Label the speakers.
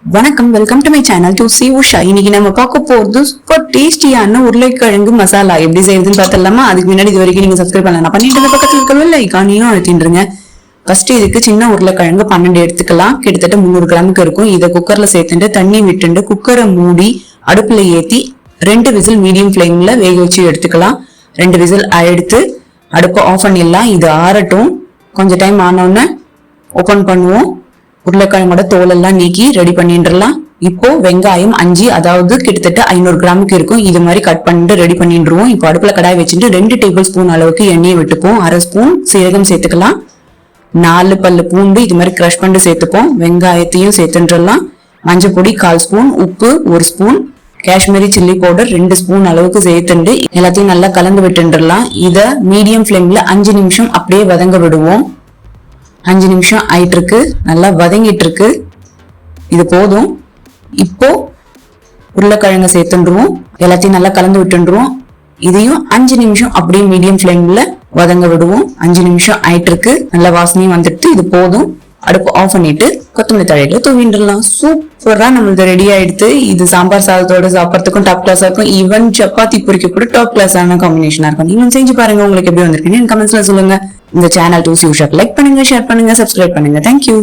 Speaker 1: வணக்கம், welcome to my channel to C Usha. இன்னைக்கு நம்ம பார்க்க போறது சூப்பர் டேஸ்டியான உருளைக்கிழங்கு மசாலா எப்படி செய்யுதுன்னு பார்த்தலாமா? அதுக்கு முன்னாடி இது வரைக்கும் நீங்க சப்ஸ்கிரைப் பண்ணலாம் பண்ணிட்டு பக்கத்துல இருக்க ஐகானையும் அழுத்திடுங்க. ஃபர்ஸ்ட் இதுக்கு சின்ன உருளைக்கிழங்கு 12 எடுத்துக்கலாம். கிட்டத்தட்ட 300 கிராமுக்கு இருக்கும். இதை குக்கர்ல சேர்த்துட்டு தண்ணி விட்டுண்டு குக்கரை மூடி அடுப்புல ஏத்தி 2 விசில் மீடியம் ஃபிளேம்ல வேக வச்சு எடுத்துக்கலாம். 2 விசில் எடுத்து அடுப்பை ஆஃப் பண்ணிடலாம். இது ஆறட்டும். கொஞ்சம் டைம் ஆனோன்னு ஓபன் பண்ணுவோம். உருளைக்கிழங்கோட தோலெல்லாம் நீக்கி ரெடி பண்ணிடலாம். இப்போ வெங்காயம் 5, அதாவது கிட்டத்தட்ட 500 கிராமுக்கு இருக்கும். இது மாதிரி கட் பண்ணிட்டு ரெடி பண்ணிடுவோம். இப்போ அடுப்புல கடாய் வச்சுட்டு 2 டேபிள் ஸ்பூன் அளவுக்கு எண்ணெயை விட்டுப்போம். 1/2 ஸ்பூன் சீரகம் சேர்த்துக்கலாம். 4 பல்லு பூண்டு இது மாதிரி கிரஷ் பண்ணிட்டு சேர்த்துப்போம். வெங்காயத்தையும் சேர்த்துடலாம். மஞ்சள் பொடி 1/4 ஸ்பூன், உப்பு 1 spoon, Kashmiri chilli powder 2 spoon அளவுக்கு சேர்த்துண்டு எல்லாத்தையும் நல்லா கலந்து விட்டுடலாம். இத மீடியம் ஃபிளேம்ல 5 நிமிஷம் அப்படியே வதங்க விடுவோம். 5 நிமிஷம் ஆயிட்டு இருக்கு, நல்லா வதங்கிட்டு இருக்கு. இது போதும். இப்போ உருளைக்கிழங்க சேர்த்துருவோம். எல்லாத்தையும் நல்லா கலந்து விட்டுருவோம். இதையும் 5 நிமிஷம் அப்படியே மீடியம் ஃபிளேம்ல வதங்க விடுவோம். 5 நிமிஷம் ஆயிட்டு இருக்கு, நல்ல வாசனையும் வந்துட்டு. இது போதும். அடுப்பு ஆஃப் பண்ணிட்டு கொத்தமல்லி தழையில தூவிடலாம். சூப்பரா நம்மளுக்கு ரெடி ஆயிடுது. இது சாம்பார் சாதத்தோட சாப்பிட்றதுக்கும் டாப் கிளாஸா இருக்கும். ஈவன் சப்பாத்தி பொரிக்க கூட டாப் கிளாஸான காம்பினேஷனா இருக்கும். நீங்களும் செஞ்சு பாருங்க, உங்களுக்கு எப்படி வந்திருக்குன்னு கமெண்ட்ஸ்ல சொல்லுங்க. இந்த சேனல் டு சி உஷாக்கு லைக் பண்ணுங்க, ஷேர் பண்ணுங்க, சப்ஸ்கிரைப் பண்ணுங்க. தேங்க்யூ.